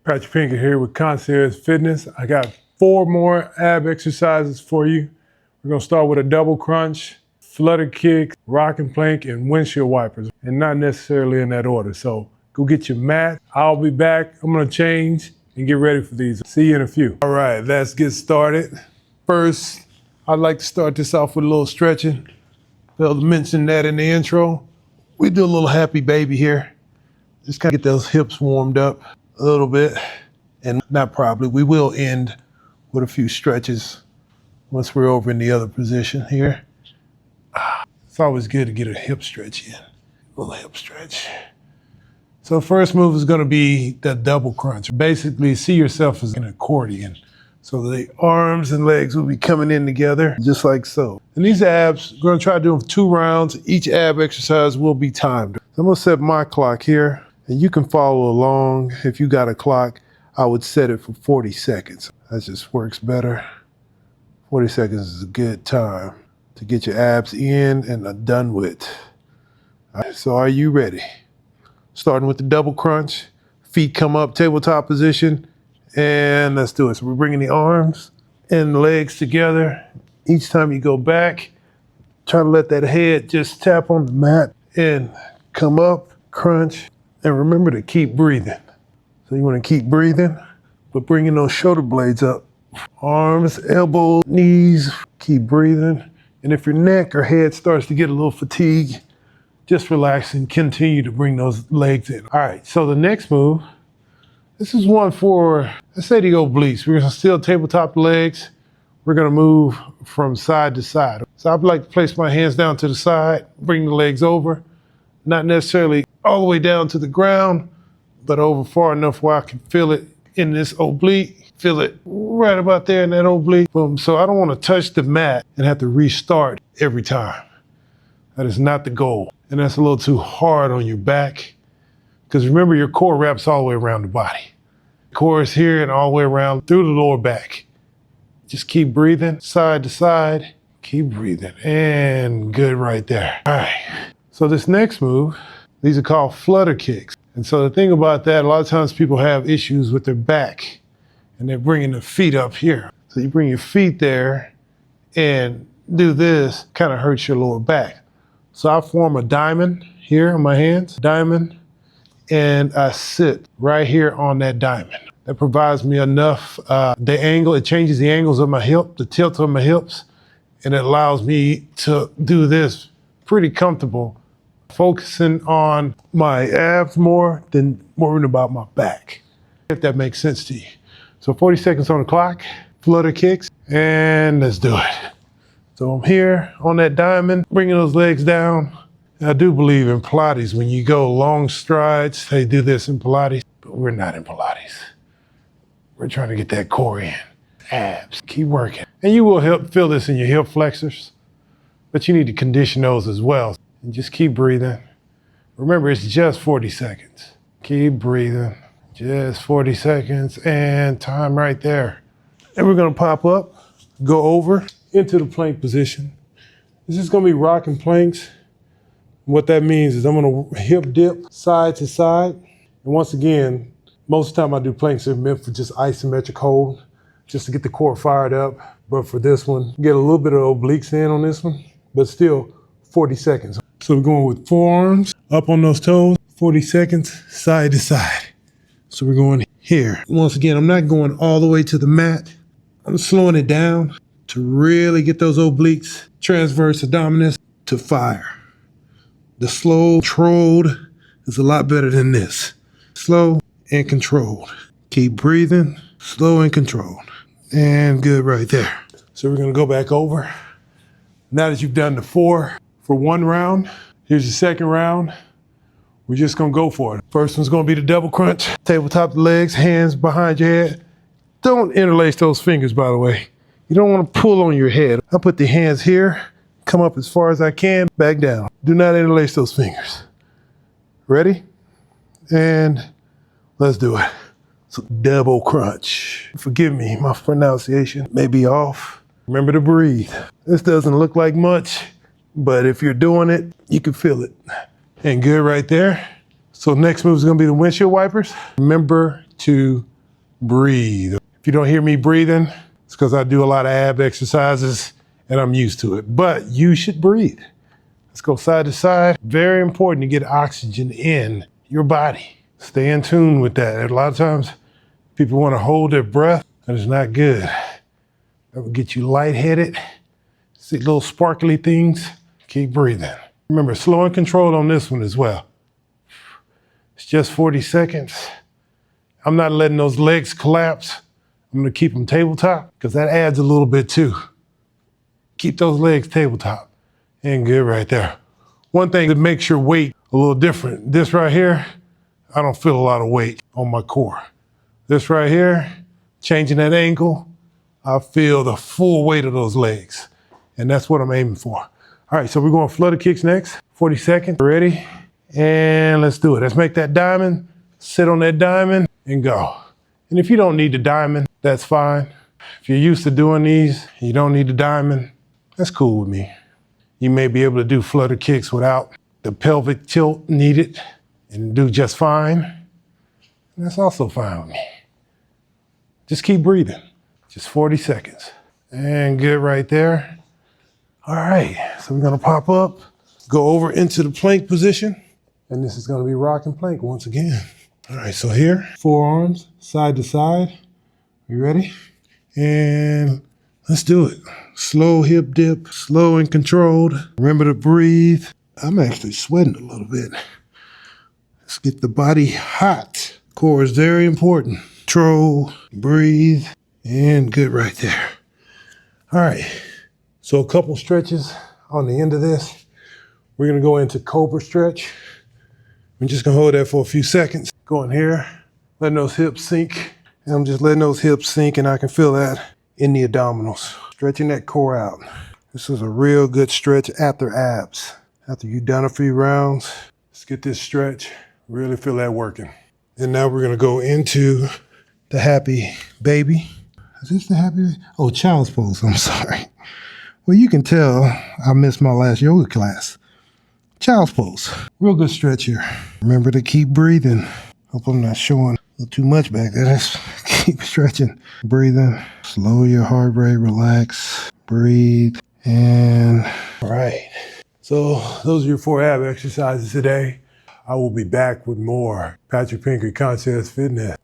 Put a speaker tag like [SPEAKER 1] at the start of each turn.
[SPEAKER 1] Patrick Pinker here with Concierge Fitness. I got 4 more ab exercises for you. We're gonna start with a double crunch, flutter kick, rock and plank, and windshield wipers, and not necessarily in that order. So go get your mat. I'll be back. I'm gonna change and get ready for these. See you in a few. All right, let's get started. First, I'd like to start this off with a little stretching. I'll mention that in the intro. We do a little happy baby here. Just kind of get those hips warmed up a little bit, and not probably, we will end with a few stretches once we're over in the other position here. It's always good to get a hip stretch in, a little hip stretch. So first move is gonna be the double crunch. Basically, see yourself as an accordion. So the arms and legs will be coming in together, just like so. And these abs, we're gonna try to do them for 2 rounds. Each ab exercise will be timed. So I'm gonna set my clock here, and you can follow along. If you got a clock, I would set it for 40 seconds. That just works better. 40 seconds is a good time to get your abs in and done with. All right, so are you ready? Starting with the double crunch, feet come up, tabletop position, and let's do it. So we're bringing the arms and the legs together. Each time you go back, try to let that head just tap on the mat and come up, crunch, and remember to keep breathing. So you want to keep breathing, but bringing those shoulder blades up. Arms, elbows, knees, keep breathing. And if your neck or head starts to get a little fatigued, just relax and continue to bring those legs in. All right, so the next move, this is one for, let's say the obliques. We're gonna still tabletop legs. We're gonna move from side to side. So I'd like to place my hands down to the side, bring the legs over, not necessarily all the way down to the ground, but over far enough where I can feel it in this oblique, feel it right about there in that oblique. Boom. So I don't wanna touch the mat and have to restart every time. That is not the goal. And that's a little too hard on your back, because remember, your core wraps all the way around the body. Core is here and all the way around through the lower back. Just keep breathing, side to side, keep breathing, and good right there. All right, so this next move, these are called flutter kicks. And so the thing about that, a lot of times people have issues with their back, and they're bringing the feet up here. So you bring your feet there and do this, kind of hurts your lower back. So I form a diamond here on my hands, diamond, and I sit right here on that diamond. That provides me enough, the angle, it changes the angles of my hip, the tilt of my hips, and it allows me to do this pretty comfortable, focusing on my abs more than worrying about my back, if that makes sense to you. So 40 seconds on the clock, flutter kicks, and let's do it. So I'm here on that diamond, bringing those legs down. I do believe in Pilates, when you go long strides, they do this in Pilates, but we're not in Pilates. We're trying to get that core in, abs, keep working. And you will feel this in your hip flexors, but you need to condition those as well. And just keep breathing. Remember, it's just 40 seconds. Keep breathing, just 40 seconds, and time right there. And we're gonna pop up, go over into the plank position. This is gonna be rocking planks. What that means is I'm gonna hip dip side to side. And once again, most of the time I do planks are meant for just isometric hold, just to get the core fired up. But for this one, get a little bit of obliques in on this one, but still 40 seconds. So we're going with forearms up on those toes, 40 seconds, side to side. So we're going here. Once again, I'm not going all the way to the mat. I'm slowing it down to really get those obliques, transverse abdominis to fire. The slow, controlled is a lot better than this. Slow and controlled. Keep breathing, slow and controlled. And good right there. So we're gonna go back over. Now that you've done the 4 for 1 round, here's your second round. We're just gonna go for it. First one's gonna be the double crunch. Tabletop the legs, hands behind your head. Don't interlace those fingers, by the way. You don't wanna pull on your head. I put the hands here, come up as far as I can, back down. Do not interlace those fingers. Ready? And let's do it. So double crunch. Forgive me, my pronunciation may be off. Remember to breathe. This doesn't look like much, but if you're doing it, you can feel it. And good right there. So next move is gonna be the windshield wipers. Remember to breathe. If you don't hear me breathing, it's because I do a lot of ab exercises and I'm used to it, but you should breathe. Let's go side to side. Very important to get oxygen in your body. Stay in tune with that. A lot of times people want to hold their breath, and it's not good. That will get you lightheaded. See little sparkly things. Keep breathing. Remember, slow and controlled on this one as well. It's just 40 seconds. I'm not letting those legs collapse. I'm gonna keep them tabletop because that adds a little bit too. Keep those legs tabletop. And good right there. One thing that makes your weight a little different. This right here, I don't feel a lot of weight on my core. This right here, changing that angle, I feel the full weight of those legs. And that's what I'm aiming for. All right, so we're going flutter kicks next. 40 seconds, ready? And let's do it. Let's make that diamond, sit on that diamond and go. And if you don't need the diamond, that's fine. If you're used to doing these, you don't need the diamond, that's cool with me. You may be able to do flutter kicks without the pelvic tilt needed and do just fine. And that's also fine with me. Just keep breathing. Just 40 seconds. And good right there. All right, so we're gonna pop up, go over into the plank position, and this is gonna be rocking plank once again. All right, so here, forearms side to side. You ready? And let's do it. Slow hip dip, slow and controlled. Remember to breathe. I'm actually sweating a little bit. Let's get the body hot. Core is very important. Control, breathe, and good right there. All right, so a couple stretches on the end of this. We're gonna go into cobra stretch. I'm just gonna hold that for a few seconds. Going here, letting those hips sink. And I'm just letting those hips sink, and I can feel that in the abdominals. Stretching that core out. This is a real good stretch after abs. After you've done a few rounds, let's get this stretch. Really feel that working. And now we're gonna go into the happy baby. Is this the happy? Oh, child's pose, I'm sorry. Well, you can tell I missed my last yoga class. Child's pose. Real good stretch here. Remember to keep breathing. Hope I'm not showing a little too much back there. Just keep stretching. Breathing. Slow your heart rate. Relax. Breathe. And all right. So those are your 4 ab exercises today. I will be back with more Patrick Pinker Conscious Fitness.